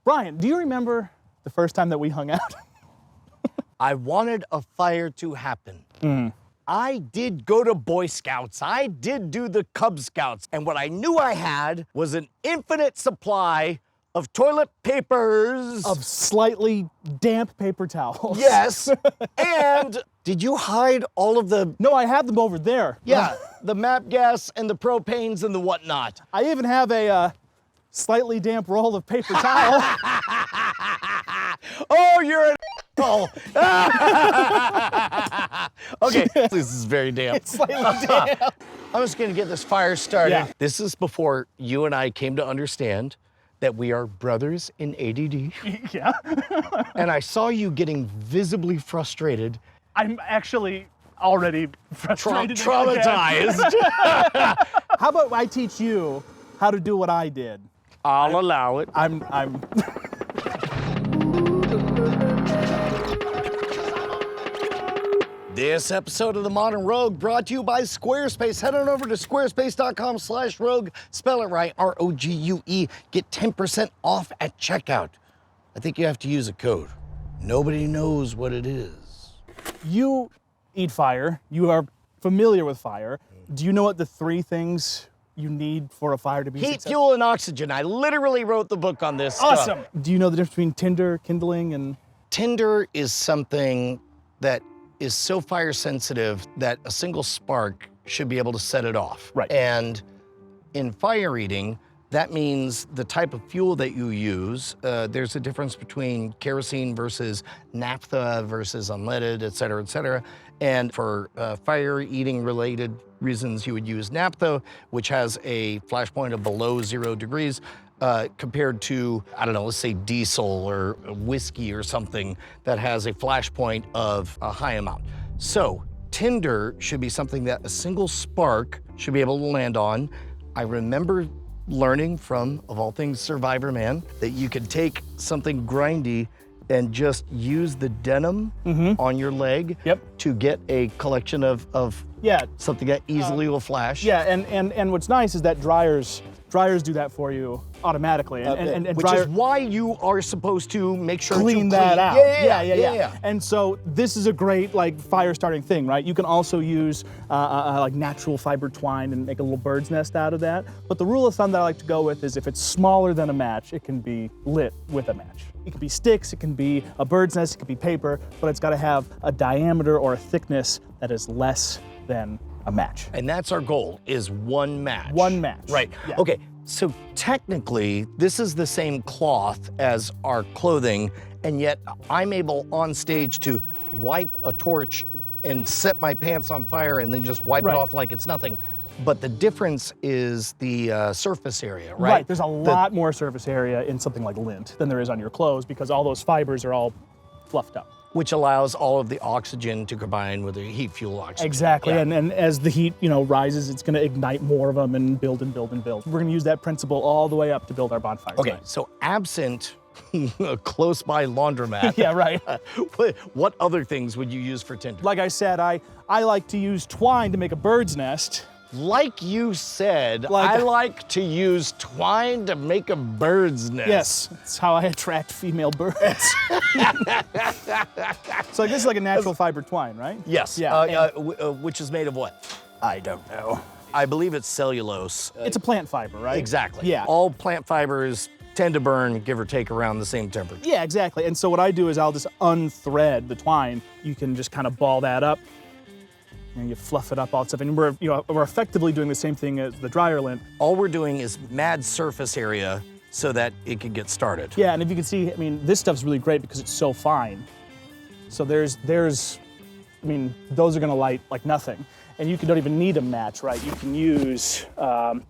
Brian, do you remember the first time that we hung out? I wanted a fire to happen. I did go to Boy Scouts. I did do the Cub Scouts. And what I knew I had was an infinite supply of toilet papers. Of slightly damp paper towels. Yes. And did you hide all of the... No, I have them over there. Yeah, the MAP gas and the propanes and the whatnot. I even have a slightly damp roll of paper towel. Oh, you're an asshole. Okay, this is very damp. It's slightly damp. I'm just gonna get this fire started. Yeah. This is before you and I came to understand that we are brothers in ADD. Yeah. And I saw you getting visibly frustrated. I'm actually already frustrated. Traumatized. How about I teach you how to do what I did? I'll allow it. I'm This episode of The Modern Rogue brought to you by Squarespace. Head on over to squarespace.com/rogue. Spell it right, R-O-G-U-E. Get 10% off at checkout. I think you have to use a code. Nobody knows what it is. You eat fire. You are familiar with fire. Do you know what the 3 things you need for a fire to be Heat, successful? fuel, and oxygen. I literally wrote the book on this Awesome. stuff. Do you know the difference between tinder, kindling, and... Tinder is something that is so fire sensitive that a single spark should be able to set it off. Right. And in fire eating, that means the type of fuel that you use. There's a difference between kerosene versus naphtha versus unleaded, et cetera, et cetera. And for fire eating related reasons, you would use naphtha, which has a flash point of below 0 degrees. Compared to, I don't know, let's say diesel or whiskey or something that has a flash point of a high amount. So tinder should be something that a single spark should be able to land on. I remember learning from, of all things, Survivor Man, that you could take something grindy and just use the denim on your leg to get a collection of something that easily will flash. Yeah, and what's nice is that dryers do that for you automatically. And which is why you are supposed to make sure clean to that out. Yeah. And so this is a great like fire starting thing, right? You can also use like natural fiber twine and make a little bird's nest out of that. But the rule of thumb that I like to go with is if it's smaller than a match, it can be lit with a match. It can be sticks, it can be a bird's nest, it can be paper, but it's got to have a diameter or a thickness that is less than a match. And that's our goal, is one match. One match. Right. Yeah. Okay, so technically, this is the same cloth as our clothing, and yet I'm able on stage to wipe a torch and set my pants on fire and then just wipe it off like it's nothing. But the difference is the surface area, right? Right, there's a lot more surface area in something like lint than there is on your clothes because all those fibers are all fluffed up. Which allows all of the oxygen to combine with the heat fuel oxygen. Exactly, and as the heat rises, it's going to ignite more of them and build and build and build. We're going to use that principle all the way up to build our bonfire. Okay, so absent a close by laundromat. Yeah, right. What other things would you use for tinder? Like I said, I like to use twine to make a bird's nest. Like you said, I like to use twine to make a bird's nest. Yes, that's how I attract female birds. So this is like a natural fiber twine, right? Yes. Yeah. Which is made of what? I don't know. I believe it's cellulose. It's a plant fiber, right? Exactly. Yeah. All plant fibers tend to burn, give or take, around the same temperature. Yeah, exactly. And so what I do is I'll just unthread the twine. You can just kind of ball that up. And you fluff it up all stuff, and we're effectively doing the same thing as the dryer lint. All we're doing is mad surface area so that it can get started. Yeah, and if you can see, I mean, this stuff's really great because it's so fine. So there's, I mean, those are gonna light like nothing. And you don't even need a match, right? You can use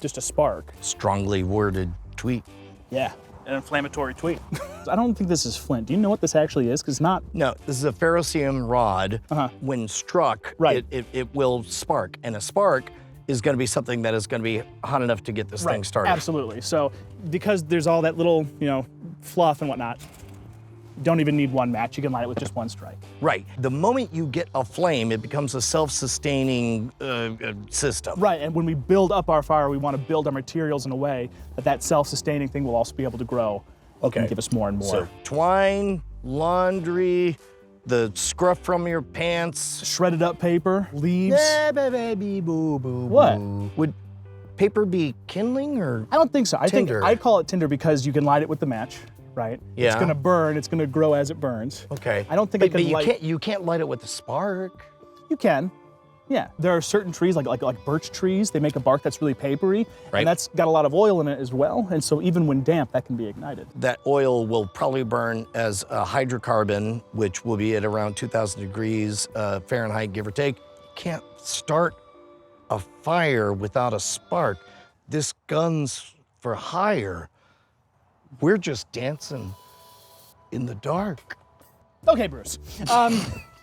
just a spark. Strongly worded tweet. Yeah, an inflammatory tweet. I don't think this is flint. Do you know what this actually is? Because it's not. No, this is a ferrocerium rod. When struck, it will spark. And a spark is going to be something that is going to be hot enough to get this thing started. Absolutely. So because there's all that little, fluff and whatnot, you don't even need one match. You can light it with just one strike. Right. The moment you get a flame, it becomes a self-sustaining system. Right, and when we build up our fire, we want to build our materials in a way that self-sustaining thing will also be able to grow Okay. and give us more and more. So twine, laundry, the scruff from your pants. Shredded up paper, leaves. What? Would paper be kindling or I don't think so. tinder? I call it tinder because you can light it with the match, right? Yeah. It's gonna burn, it's gonna grow as it burns. Okay. I don't think but you can't light it with a spark. You can. Yeah, there are certain trees, like birch trees, they make a bark that's really papery, Right. and that's got a lot of oil in it as well, and so even when damp, that can be ignited. That oil will probably burn as a hydrocarbon, which will be at around 2,000 degrees Fahrenheit, give or take. Can't start a fire without a spark. This gun's for hire. We're just dancing in the dark. Okay, Bruce.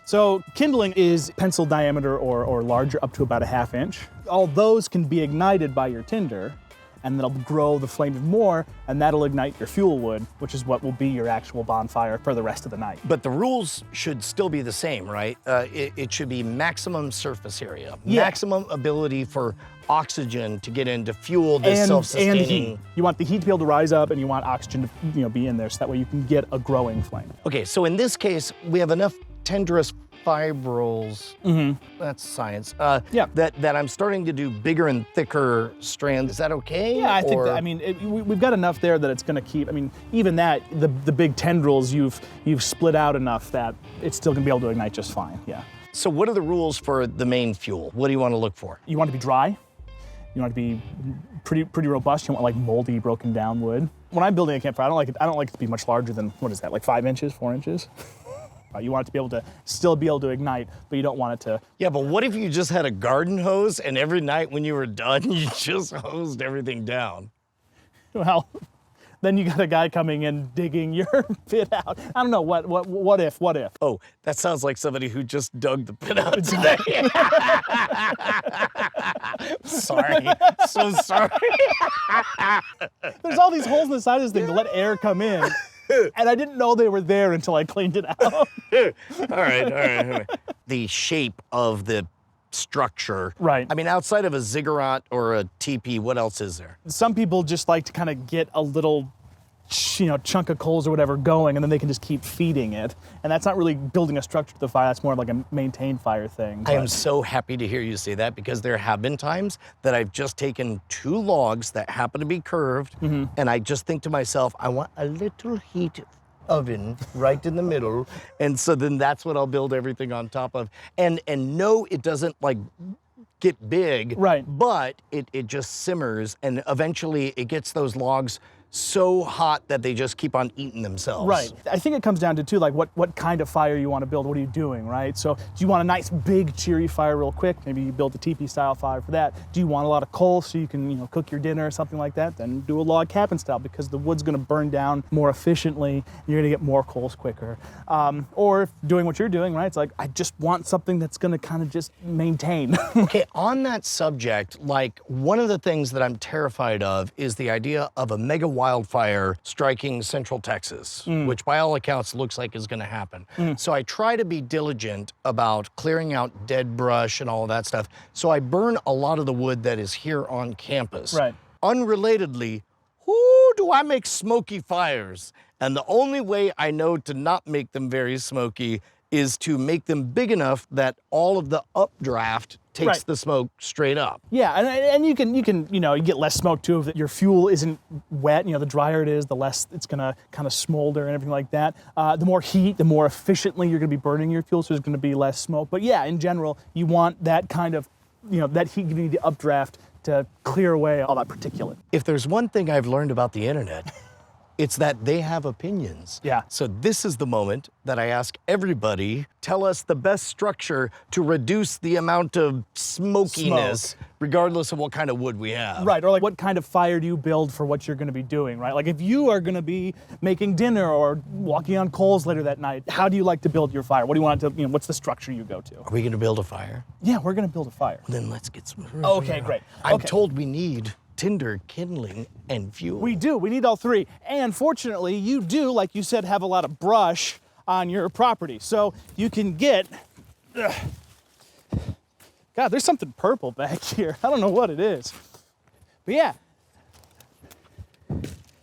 So kindling is pencil diameter or larger, up to about a 1/2 inch. All those can be ignited by your tinder, and that'll grow the flame even more, and that'll ignite your fuel wood, which is what will be your actual bonfire for the rest of the night. But the rules should still be the same, right? It should be maximum surface area, Yeah. maximum ability for oxygen to get into fuel this And self-sustaining. heat. You want the heat to be able to rise up, and you want oxygen to be in there, so that way you can get a growing flame. Okay, so in this case, we have enough tendrous fibrils, that's science, Yeah. that I'm starting to do bigger and thicker strands. Is that okay? Yeah, I think Or- that, we've got enough there that it's gonna keep, even that, the big tendrils, you've split out enough that it's still gonna be able to ignite just fine, yeah. So what are the rules for the main fuel? What do you want to look for? You want it to be dry. You want it to be pretty robust. You want like moldy, broken down wood. When I'm building a campfire, I don't like it to be much larger than, what is that, like 5 inches, 4 inches? You want it to be able to still be able to ignite, but you don't want it to. Yeah, but what if you just had a garden hose and every night when you were done, you just hosed everything down? Well, then you got a guy coming in digging your pit out. I don't know, what if? Oh, that sounds like somebody who just dug the pit out today. Sorry, so sorry. There's all these holes in the side of this thing to let air come in. And I didn't know they were there until I cleaned it out. All right. The shape of the structure. Right. I mean, outside of a ziggurat or a teepee, what else is there? Some people just like to kind of get a little chunk of coals or whatever going, and then they can just keep feeding it. And that's not really building a structure to the fire, that's more of like a maintain fire thing. I am so happy to hear you say that, because there have been times that I've just taken 2 logs that happen to be curved, and I just think to myself, I want a little heat oven right in the middle, and so then that's what I'll build everything on top of. And no, it doesn't like get big, right? But it just simmers, and eventually it gets those logs so hot that they just keep on eating themselves. Right. I think it comes down to, too, like what kind of fire you want to build. What are you doing, right? So do you want a nice, big, cheery fire real quick? Maybe you build a teepee-style fire for that. Do you want a lot of coal so you can, cook your dinner or something like that? Then do a log cabin style, because the wood's going to burn down more efficiently, and you're going to get more coals quicker. Or if doing what you're doing, right? It's like, I just want something that's going to kind of just maintain. Okay, on that subject, like, one of the things that I'm terrified of is the idea of a mega wildfire striking Central Texas, which by all accounts looks like is going to happen. So I try to be diligent about clearing out dead brush and all of that stuff. So I burn a lot of the wood that is here on campus. Right. Unrelatedly, who do I make smoky fires? And the only way I know to not make them very smoky is to make them big enough that all of the updraft takes Right. the smoke straight up. Yeah, and you can you get less smoke too if your fuel isn't wet. The drier it is, the less it's gonna kind of smolder and everything like that. The more heat, the more efficiently you're gonna be burning your fuel, so there's gonna be less smoke. But yeah, in general, you want that kind of, that heat giving you the updraft to clear away all that particulate. If there's one thing I've learned about the internet, it's that they have opinions. Yeah. So this is the moment that I ask everybody, tell us the best structure to reduce the amount of smokiness, regardless of what kind of wood we have. Right, or like what kind of fire do you build for what you're gonna be doing, right? Like if you are gonna be making dinner or walking on coals later that night, how do you like to build your fire? What do you want it to, what's the structure you go to? Are we gonna build a fire? Yeah, we're gonna build a fire. Then let's get some. Okay, great. I'm Okay. told we need tinder, kindling, and fuel. We do, we need all 3. And fortunately, you do, like you said, have a lot of brush on your property. So you can get, God, there's something purple back here. I don't know what it is. But yeah,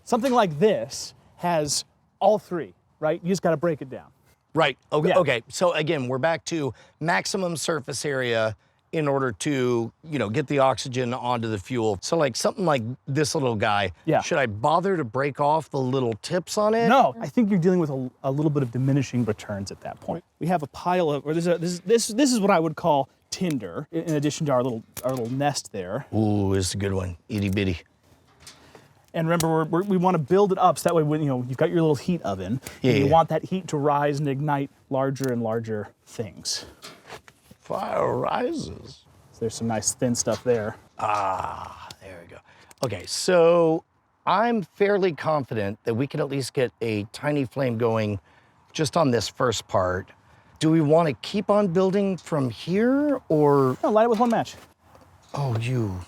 something like this. has all three, right? You just got to break it down. Right. Okay. Yeah. Okay. So again, we're back to maximum surface area in order to, get the oxygen onto the fuel. So like something like this little guy, Yeah. should I bother to break off the little tips on it? No, I think you're dealing with a little bit of diminishing returns at that point. We have a pile of, or this is what I would call tinder, in addition to our little nest there. Ooh, this is a good one. Itty bitty. And remember, we want to build it up so that way when you've got your little heat oven, Yeah, and you yeah. want that heat to rise and ignite larger and larger things. Fire rises. So there's some nice thin stuff there. Ah, there we go. Okay, so I'm fairly confident that we can at least get a tiny flame going just on this first part. Do we want to keep on building from here, or? No, light it with one match. Oh, you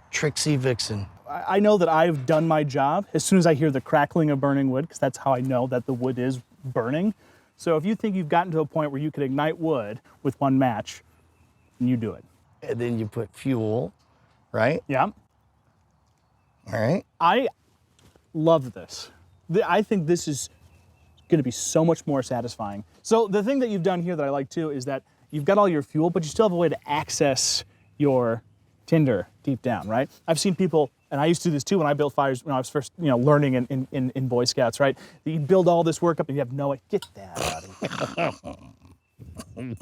tricksy vixen. I know that I've done my job as soon as I hear the crackling of burning wood, because that's how I know that the wood is burning. So if you think you've gotten to a point where you could ignite wood with one match, you do it. And then you put fuel, right? Yeah. All right. I love this. I think this is going to be so much more satisfying. So the thing that you've done here that I like too is that you've got all your fuel, but you still have a way to access your tinder deep down, right? I've seen people, and I used to do this too when I built fires when I was first, learning in Boy Scouts, right? You build all this work up and you have no idea. Get that out of here.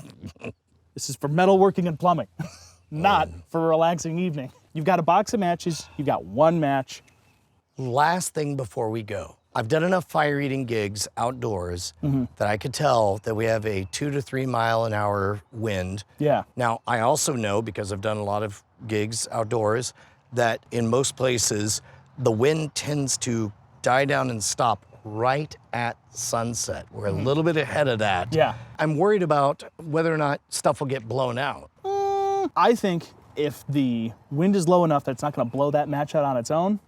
This is for metalworking and plumbing, not for a relaxing evening. You've got a box of matches, you've got one match. Last thing before we go. I've done enough fire eating gigs outdoors that I could tell that we have a 2 to 3 mile an hour wind. Yeah. Now, I also know, because I've done a lot of gigs outdoors, that in most places, the wind tends to die down and stop right at sunset. We're a little bit ahead of that. Yeah. I'm worried about whether or not stuff will get blown out. I think if the wind is low enough that it's not going to blow that match out on its own,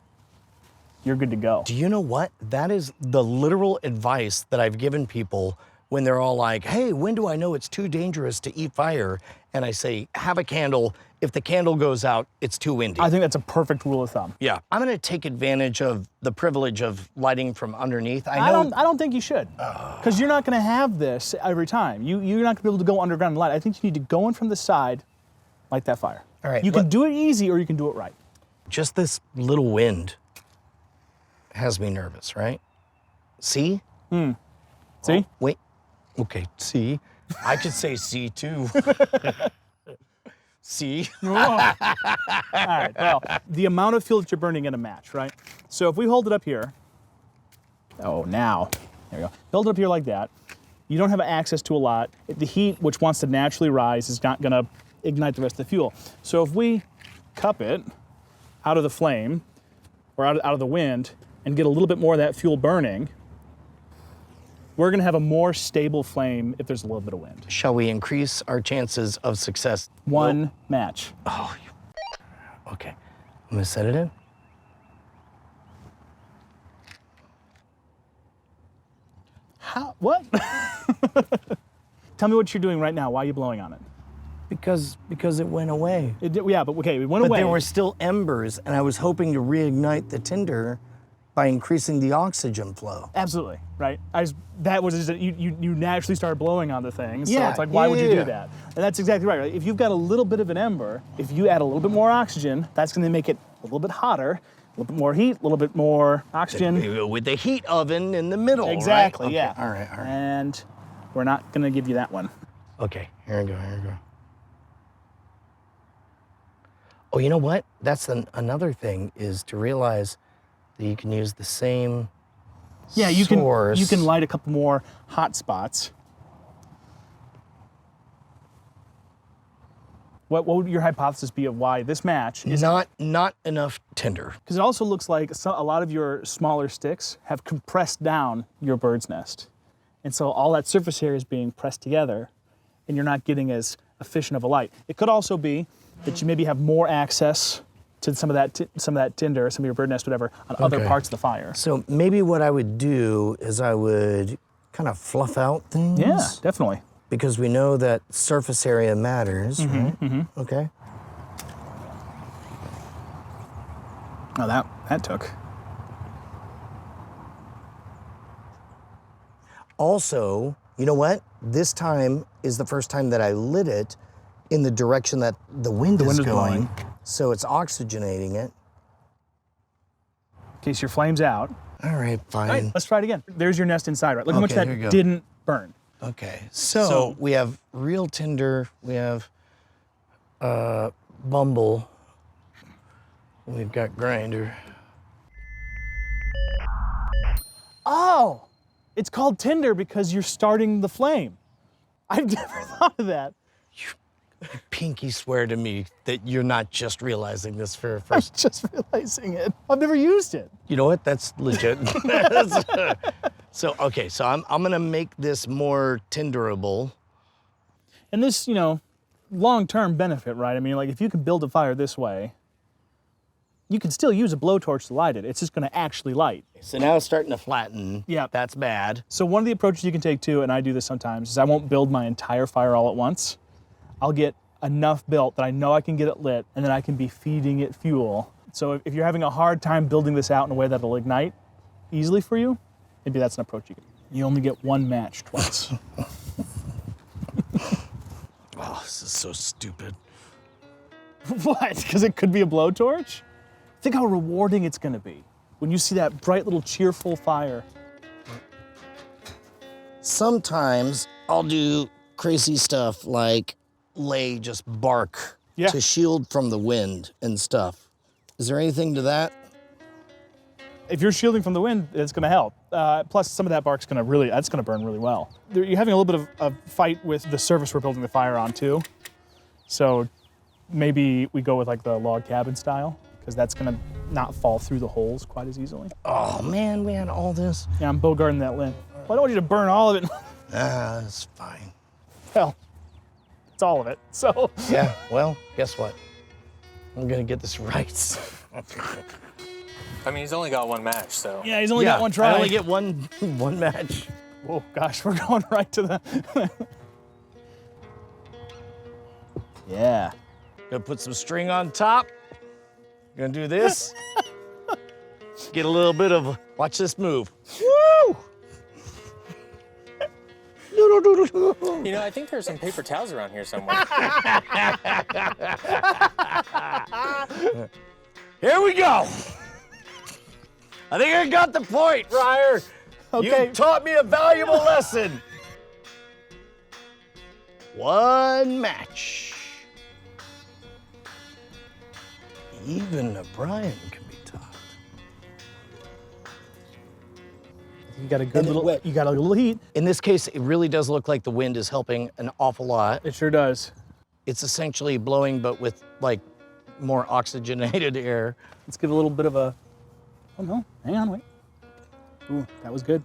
you're good to go. Do you know what? That is the literal advice that I've given people when they're all like, hey, when do I know it's too dangerous to eat fire? And I say, have a candle. If the candle goes out, it's too windy. I think that's a perfect rule of thumb. Yeah. I'm going to take advantage of the privilege of lighting from underneath. I don't think you should, because you're not going to have this every time. You're not going to be able to go underground and light. I think you need to go in from the side, light that fire. All right, You can do it easy or you can do it right. Just this little wind has me nervous, right? See? See? Oh, wait. Okay, see? I could say see too. See? All right, well, the amount of fuel that you're burning in a match, right? So if we hold it up here, there we go. Hold it up here like that. You don't have access to a lot. The heat, which wants to naturally rise, is not gonna ignite the rest of the fuel. So if we cup it out of the flame, or out of the wind, and get a little bit more of that fuel burning, we're gonna have a more stable flame if there's a little bit of wind. Shall we increase our chances of success? One match. Oh, okay. I'm gonna set it in. How? What? Tell me what you're doing right now. Why are you blowing on it? Because it went away. It did, yeah, but okay, it went But away. there were still embers, and I was hoping to reignite the tinder by increasing the oxygen flow. Absolutely, right? You naturally started blowing on the thing, so Yeah, it's like, why would you yeah. do that? And that's exactly right. If you've got a little bit of an ember, if you add a little bit more oxygen, that's gonna make it a little bit hotter, a little bit more heat, a little bit more oxygen. With the heat oven in the middle, Exactly, right? Okay, yeah. All right. And we're not gonna give you that one. Okay, here we go. Oh, you know what? That's another thing, is to realize that you can use the same Yeah, you source. can light a couple more hot spots. What would your hypothesis be of why this match is? Not enough tinder. Because it also looks like a lot of your smaller sticks have compressed down your bird's nest. And so all that surface area is being pressed together and you're not getting as efficient of a light. It could also be that you maybe have more access to some of that tinder, some of your bird nest, whatever, on other Okay. parts of the fire. So maybe what I would do is I would kind of fluff out things. Yeah, definitely. Because we know that surface area matters, right? Okay. Oh, that took. Also, you know what? This time is the first time that I lit it in the direction that the wind is going. So it's oxygenating it. In case your flame's out. All right, fine. All right, let's try it again. There's your nest inside, right? Look how much Okay, that here you go. didn't burn. Okay, so we have real tinder, we have Bumble, we've got Grinder. Oh, it's called Tinder because you're starting the flame. I've never thought of that. Pinky swear to me that you're not just realizing this for first. I'm just realizing it. I've never used it. You know what? That's legit. So I'm gonna make this more Tinderable. And this, long-term benefit, right? I mean, like if you can build a fire this way, you can still use a blowtorch to light it. It's just gonna actually light. So now it's starting to flatten. Yeah. That's bad. So one of the approaches you can take too, and I do this sometimes, is I won't build my entire fire all at once. I'll get enough built that I know I can get it lit, and then I can be feeding it fuel. So if you're having a hard time building this out in a way that'll ignite easily for you, maybe that's an approach you can. You only get one match twice. Oh, this is so stupid. What? Because it could be a blowtorch? Think how rewarding it's gonna be when you see that bright little cheerful fire. Sometimes I'll do crazy stuff like lay just bark to shield from the wind and stuff. Is there anything to that? If you're shielding from the wind, it's gonna help. Plus, some of that bark's gonna burn really well. You're having a little bit of a fight with the surface we're building the fire on too. So maybe we go with like the log cabin style, because that's gonna not fall through the holes quite as easily. Oh man, we had all this. Yeah, I'm bogarting that lint. Well, I don't want you to burn all of it. That's fine. Well, it's all of it, so. Yeah, well, guess what? I'm gonna get this right. I mean, he's only got one match, so. Yeah, he's only got one try. I only get one match. Oh gosh, we're going right to the. Yeah. Gonna put some string on top. Gonna do this. Get a little bit of, watch this move. Woo! You know, I think there's some paper towels around here somewhere. Here we go. I think I got the point, Ryer. Okay. You taught me a valuable lesson. One match. Even O'Brien can be taught. You got a good little. You got a little heat. In this case, it really does look like the wind is helping an awful lot. It sure does. It's essentially blowing, but with like more oxygenated air. Let's give a little bit of a. Oh no! Hang on, wait. Ooh, that was good.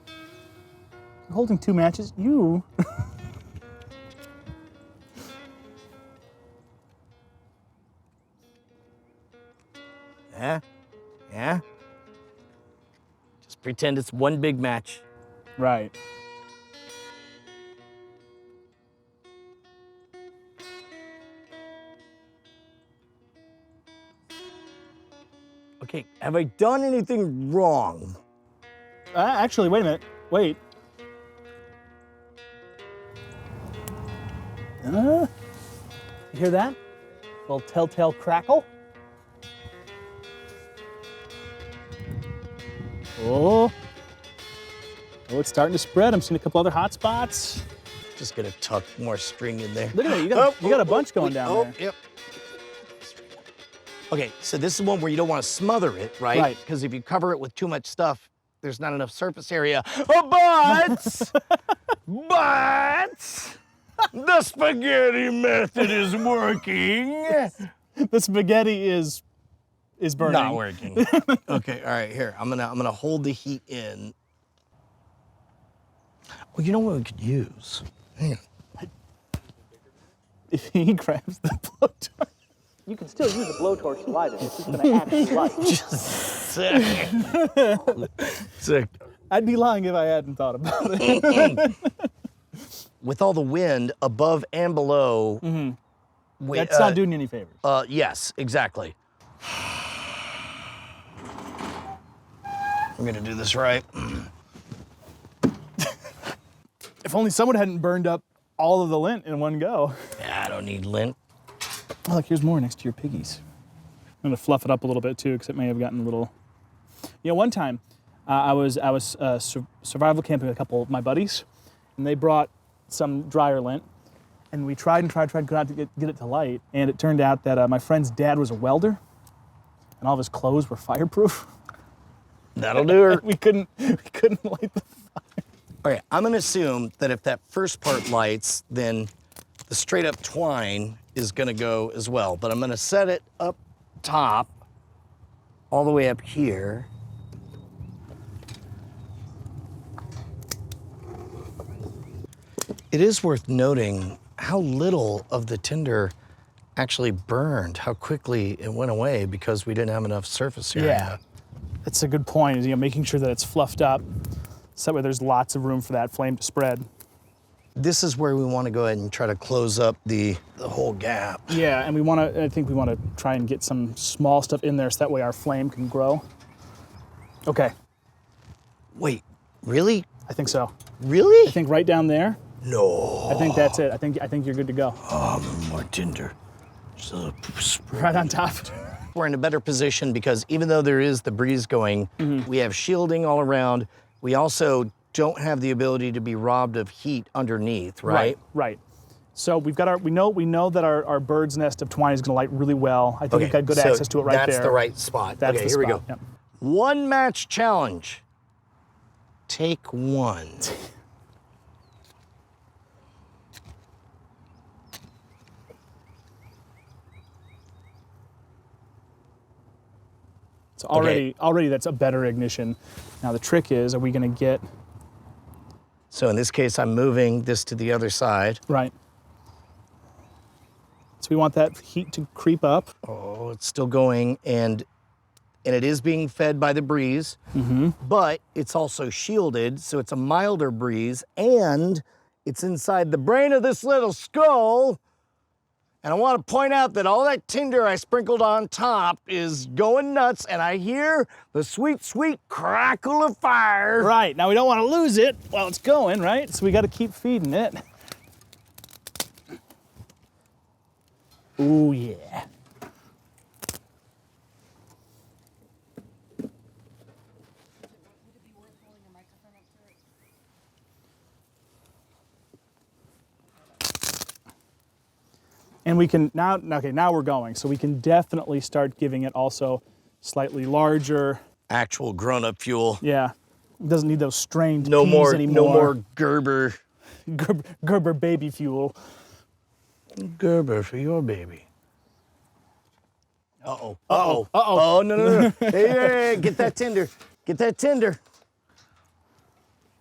You're holding two matches. You. Yeah. Just pretend it's one big match. Right. Okay, have I done anything wrong? Actually, wait a minute. Wait. You hear that? Little telltale crackle. Oh, it's starting to spread. I'm seeing a couple other hot spots. Just gonna tuck more string in there. Look at it, you got a bunch going down there. Yep. Okay, so this is one where you don't want to smother it, right? Right. Because if you cover it with too much stuff, there's not enough surface area. But the spaghetti method is working. The spaghetti is burning. Not working. Okay, all right, here. I'm gonna hold the heat in. Well, you know what we could use? Hang on. If he grabs the blowtorch. You can still use a blowtorch to light it. It's just gonna actually light. Sick. I'd be lying if I hadn't thought about it. With all the wind above and below. That's not doing you any favors. Yes, exactly. I'm gonna do this right. If only someone hadn't burned up all of the lint in one go. Yeah, I don't need lint. Oh, look, here's more next to your piggies. I'm gonna fluff it up a little bit too, because it may have gotten a little. You know, one time I was survival camping with a couple of my buddies, and they brought some dryer lint, and we tried to get it to light, and it turned out that my friend's dad was a welder, and all of his clothes were fireproof. That'll do her. we couldn't light the fire. Okay, I'm gonna assume that if that first part lights, then the straight up twine is gonna go as well. But I'm gonna set it up top, all the way up here. It is worth noting how little of the tinder actually burned, how quickly it went away because we didn't have enough surface area. Yeah, that's a good point, is, you know, making sure that it's fluffed up, so that way there's lots of room for that flame to spread. This is where we want to go ahead and try to close up the whole gap. Yeah, and I think we want to try and get some small stuff in there so that way our flame can grow. Okay. Wait, really? I think so. Really? I think right down there. No. I think that's it. I think you're good to go. More tinder. Right on top. We're in a better position because even though there is the breeze going, we have shielding all around. We also don't have the ability to be robbed of heat underneath, right? Right. So we know that our bird's nest of twine is going to light really well. I think we've got good access to it right there. That's the right spot. That's okay, the here we go. spot. Yep. One match challenge. Take one. So already that's a better ignition. Now the trick is, are we going to get... So in this case, I'm moving this to the other side. Right. So we want that heat to creep up. Oh, it's still going, and it is being fed by the breeze, but it's also shielded, so it's a milder breeze, and it's inside the brain of this little skull. And I want to point out that all that tinder I sprinkled on top is going nuts, and I hear the sweet, sweet crackle of fire. Right, now we don't want to lose it while it's going, right? So we got to keep feeding it. Ooh, yeah. And we can now we're going. So we can definitely start giving it also slightly larger. Actual grown-up fuel. Yeah, it doesn't need those strained No peas more, anymore. no more Gerber. Gerber baby fuel. Gerber for your baby. Uh-oh. Uh-oh. Oh, no. Hey, get that tinder. Get that tinder.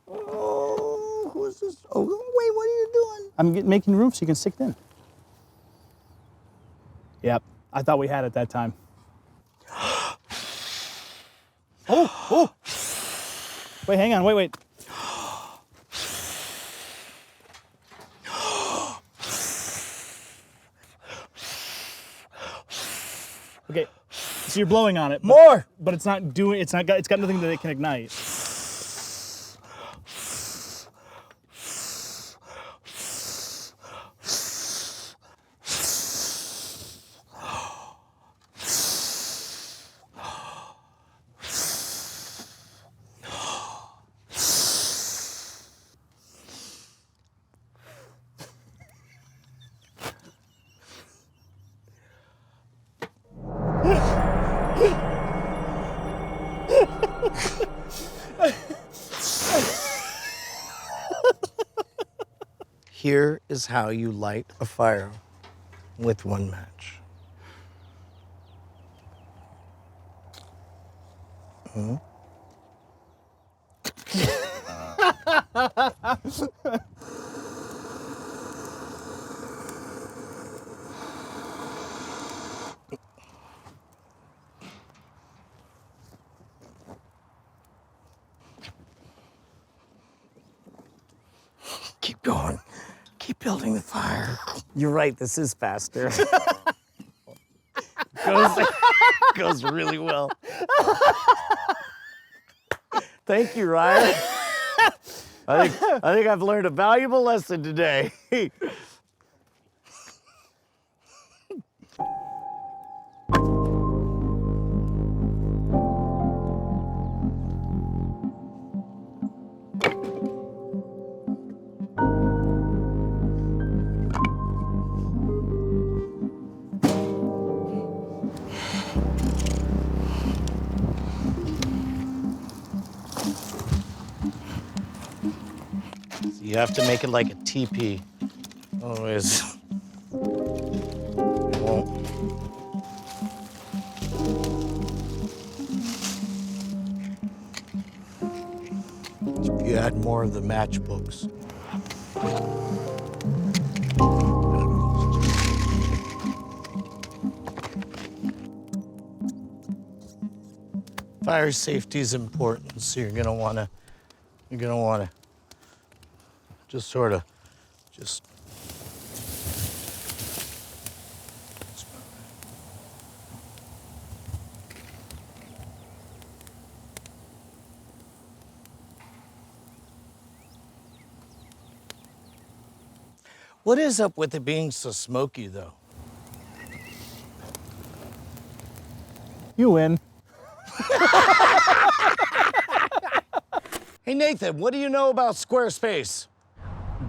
Oh, who's this? Oh, wait, what are you doing? I'm making room so you can stick it in. Yep, I thought we had it that time. Oh! Wait, hang on, wait. Okay, so you're blowing on it. More! But it's got nothing that it can ignite. Here is how you light a fire with one match. Keep going. Keep building the fire. You're right, this is faster. Goes really well. Thank you, Ryan. I think I've learned a valuable lesson today. You have to make it like a teepee. Otherwise, it won't. If you add more of the matchbooks. Fire safety is important, so you're gonna wanna just sort of, just. What is up with it being so smoky, though? You win. Hey, Nathan, what do you know about Squarespace?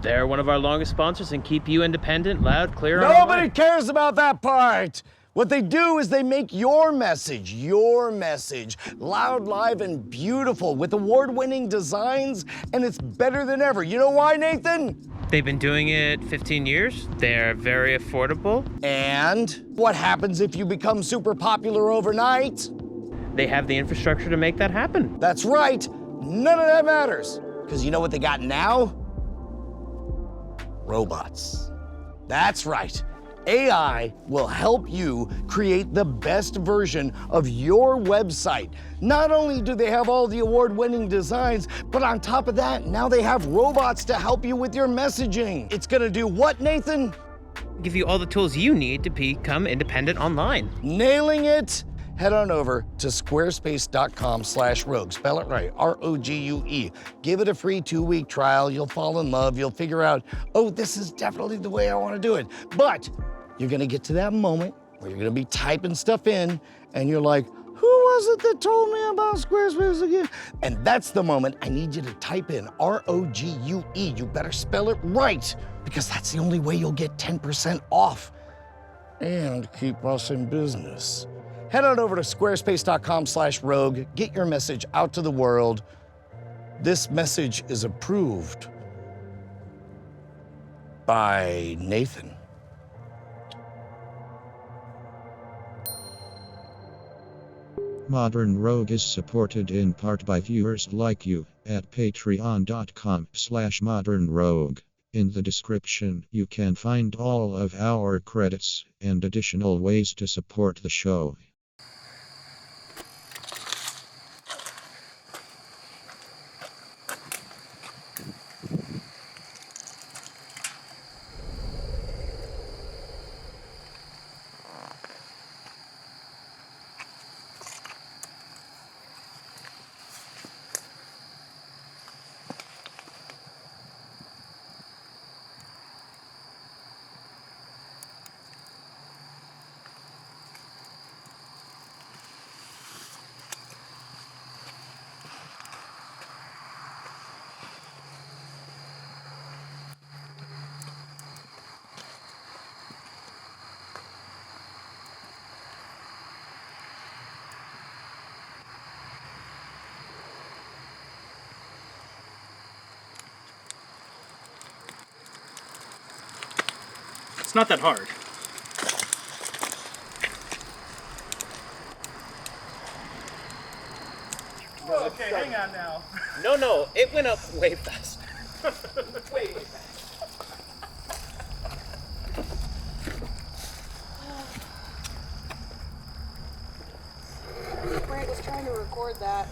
They're one of our longest sponsors and keep you independent, loud, clear, and Nobody online. cares about that part. What they do is they make your message, loud, live, and beautiful with award-winning designs, and it's better than ever. You know why, Nathan? They've been doing it 15 years. They're very affordable. And what happens if you become super popular overnight? They have the infrastructure to make that happen. That's right. None of that matters. Because you know what they got now? Robots. That's right. AI will help you create the best version of your website. Not only do they have all the award-winning designs, but on top of that, now they have robots to help you with your messaging. It's gonna do what, Nathan? Give you all the tools you need to become independent online. Nailing it. Head on over to squarespace.com/rogue. Spell it right, R-O-G-U-E. Give it a free 2-week trial. You'll fall in love. You'll figure out, oh, this is definitely the way I want to do it. But you're going to get to that moment where you're going to be typing stuff in, and you're like, who was it that told me about Squarespace again? And that's the moment I need you to type in R-O-G-U-E. You better spell it right, because that's the only way you'll get 10% off and keep us in business. Head on over to squarespace.com/rogue. Get your message out to the world. This message is approved by Nathan. Modern Rogue is supported in part by viewers like you at patreon.com/modernrogue. In the description, you can find all of our credits and additional ways to support the show. It's not that hard. Okay, hang on now. No, it went up way fast. way fast. Brandt was trying to record that.